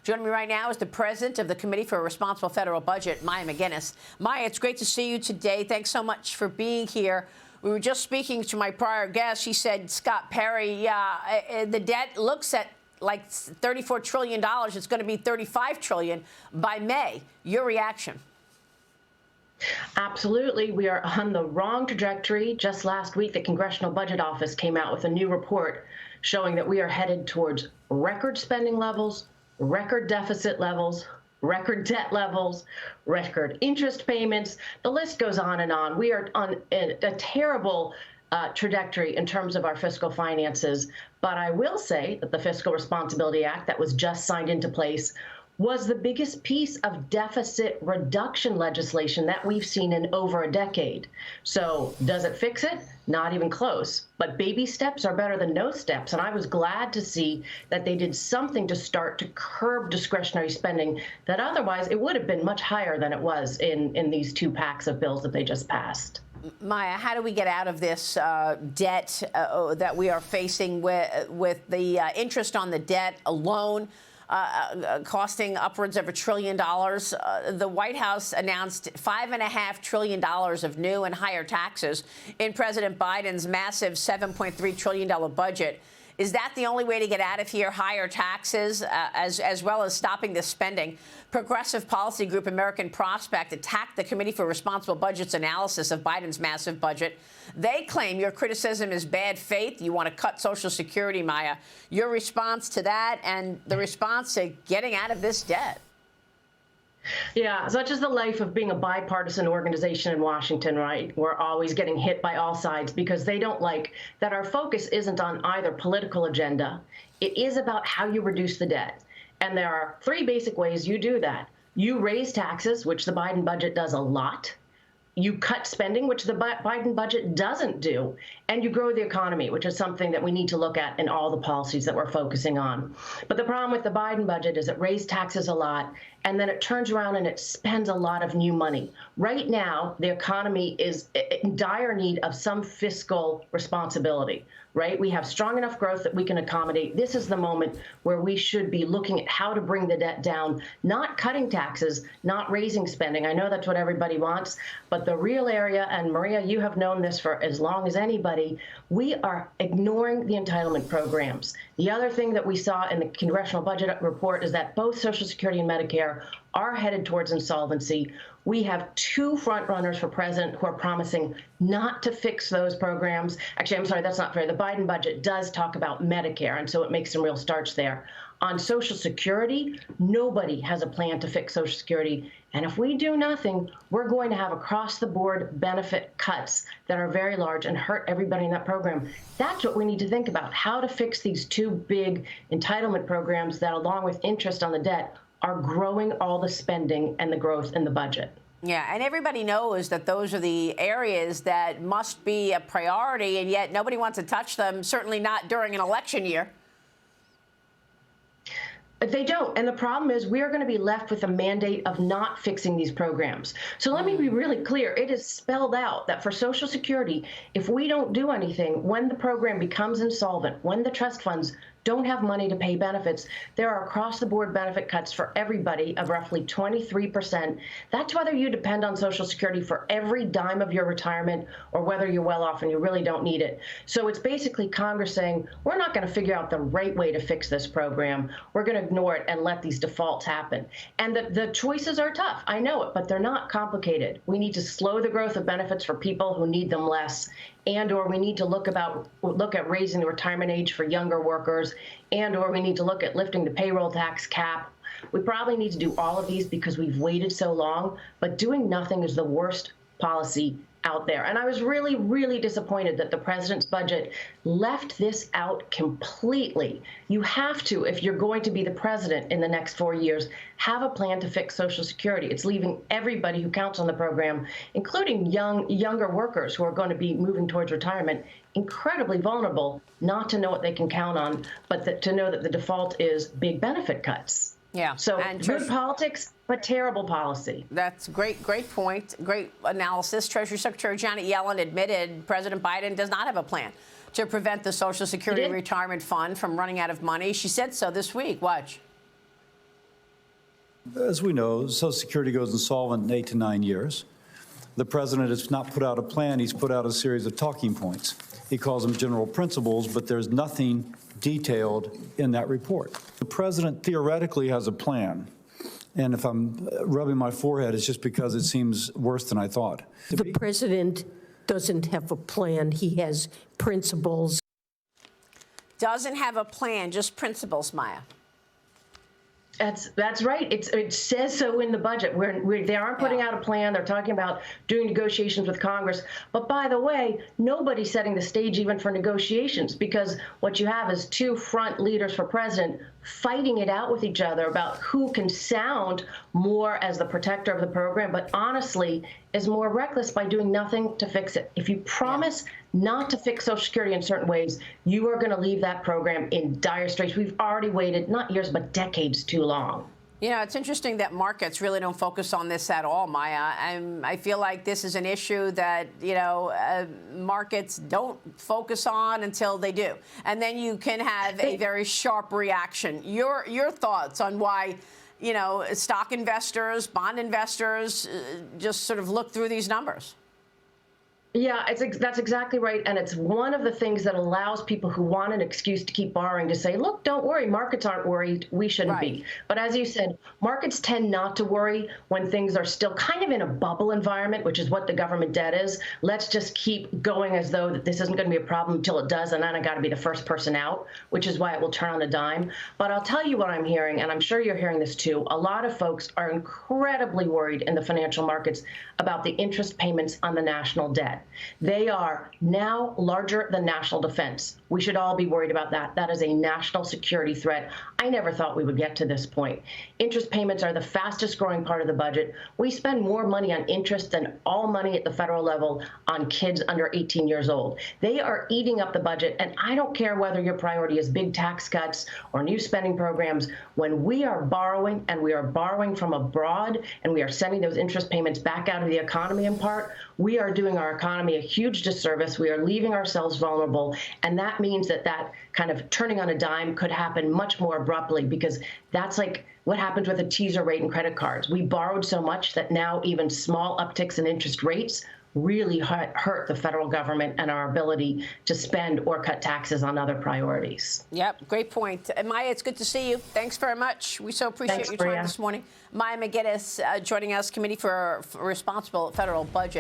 Joining me right now is the president of the Committee for a Responsible Federal Budget, Maya MacGuineas. Maya, it's great to see you today. Thanks so much for being here. We were just speaking to my prior guest. She said, Scott Perry, the debt looks at like $34 trillion. It's going to be $35 trillion by May. Your reaction? Absolutely. We are on the wrong trajectory. Just last week, the Congressional Budget Office came out with a new report showing that we are headed towards record spending levels, record deficit levels, record debt levels, record interest payments. The list goes on and on. We are on a terrible trajectory in terms of our fiscal finances. But I will say that the Fiscal Responsibility Act that was just signed into place was the biggest piece of deficit reduction legislation that we've seen in over a decade. So does it fix it? Not even close. But baby steps are better than no steps. And I was glad to see that they did something to start to curb discretionary spending that otherwise it would have been much higher than it was in these two packs of bills that they just passed. Maya, how do we get out of this debt that we are facing with the interest on the debt alone costing upwards of $1 trillion? The White House announced $5.5 trillion of new and higher taxes in President Biden's massive $7.3 trillion budget. Is that the only way to get out of here? Higher taxes, as well as stopping this spending? Progressive policy group American Prospect attacked the Committee for Responsible Budget's analysis of Biden's massive budget. They claim your criticism is bad faith. You want to cut Social Security, Maya. Your response to that and the response to getting out of this debt? Yeah, such is the life of being a bipartisan organization in Washington, right? We're always getting hit by all sides because they don't like that our focus isn't on either political agenda. It is about how you reduce the debt. And there are three basic ways you do that. You raise taxes, which the Biden budget does a lot. You cut spending, which the Biden budget doesn't do, and you grow the economy, which is something that we need to look at in all the policies that we're focusing on. But the problem with the Biden budget is it raised taxes a lot, and then it turns around and it spends a lot of new money. Right now, the economy is in dire need of some fiscal responsibility, right? We have strong enough growth that we can accommodate. This is the moment where we should be looking at how to bring the debt down, not cutting taxes, not raising spending. I know that's what everybody wants, but the real area, and Maria, you have known this for as long as anybody, we are ignoring the entitlement programs. The other thing that we saw in the Congressional Budget Report is that both Social Security and Medicare are headed towards insolvency. We have two frontrunners for president who are promising not to fix those programs. Actually, I'm sorry, that's not fair. The Biden budget does talk about Medicare, and so it makes some real starts there. On Social Security, nobody has a plan to fix Social Security. And if we do nothing, we're going to have across-the-board benefit cuts that are very large and hurt everybody in that program. That's what we need to think about, how to fix these two big entitlement programs that, along with interest on the debt, are growing all the spending and the growth in the budget. Yeah, and everybody knows that those are the areas that must be a priority, and yet nobody wants to touch them, certainly not during an election year. They don't. And the problem is we are going to be left with a mandate of not fixing these programs. So let me be really clear. It is spelled out that for Social Security, if we don't do anything, when the program becomes insolvent, when the trust funds don't have money to pay benefits, there are across-the-board benefit cuts for everybody of roughly 23%. That's whether you depend on Social Security for every dime of your retirement or whether you're well off and you really don't need it. So it's basically Congress saying, we're not going to figure out the right way to fix this program. We're going to ignore it and let these defaults happen. And the choices are tough. I know it, but they're not complicated. We need to slow the growth of benefits for people who need them less, and/or we need to look at raising the retirement age for younger workers, and/or we need to look at lifting the payroll tax cap. We probably need to do all of these because we've waited so long, but doing nothing is the worst policy out there. And I was really, really disappointed that the president's budget left this out completely. You have to, if you're going to be the president in the next 4 years, have a plan to fix Social Security. It's leaving everybody who counts on the program, including younger workers who are going to be moving towards retirement, incredibly vulnerable, not to know what they can count on, but to know that the default is big benefit cuts. Yeah. So good politics, but terrible policy. That's great point. Great analysis. Treasury Secretary Janet Yellen admitted President Biden does not have a plan to prevent the Social Security Retirement Fund from running out of money. She said so this week. Watch. as we know, Social Security goes insolvent in 8 to 9 years. The president has not put out a plan. He's put out a series of talking points. He calls them general principles, but there's nothing detailed in that report. The president theoretically has a plan. And if I'm rubbing my forehead, it's just because it seems worse than I thought. The president doesn't have a plan. He has principles. Doesn't have a plan, just principles, Maya. That's right. It says so in the budget. They aren't putting out a plan. They're talking about doing negotiations with Congress. But by the way, nobody's setting the stage even for negotiations, because what you have is two front leaders for president fighting it out with each other about who can sound more as the protector of the program, but honestly is more reckless by doing nothing to fix it. If you promise not to fix Social Security in certain ways, you are going to leave that program in dire straits. We've already waited not years, but decades too long. You know, it's interesting that markets really don't focus on this at all, Maya. I feel like this is an issue that, markets don't focus on until they do. And then you can have a very sharp reaction. Your thoughts on why, stock investors, bond investors just sort of look through these numbers? Yeah, that's exactly right. And it's one of the things that allows people who want an excuse to keep borrowing to say, look, don't worry, markets aren't worried, we shouldn't be. But as you said, markets tend not to worry when things are still kind of in a bubble environment, which is what the government debt is. Let's just keep going as though that this isn't going to be a problem until it does, and then I got to be the first person out, which is why it will turn on a dime. But I'll tell you what I'm hearing, and I'm sure you're hearing this too. A lot of folks are incredibly worried in the financial markets about the interest payments on the national debt. They are now larger than national defense. We should all be worried about that. That is a national security threat. I never thought we would get to this point. Interest payments are the fastest growing part of the budget. We spend more money on interest than all money at the federal level on kids under 18 years old. They are eating up the budget, and I don't care whether your priority is big tax cuts or new spending programs. When we are borrowing, and we are borrowing from abroad, and we are sending those interest payments back out of the economy in part, we are doing our economy a huge disservice. We are leaving ourselves vulnerable, and that means that kind of turning on a dime could happen much more abruptly, because that's like what happens with a teaser rate in credit cards. We borrowed so much that now even small upticks in interest rates really hurt the federal government and our ability to spend or cut taxes on other priorities. Yep, great point. And Maya, it's good to see you. Thanks very much. We so appreciate your time this morning. Maya MacGuineas joining us, Committee for Responsible Federal Budget.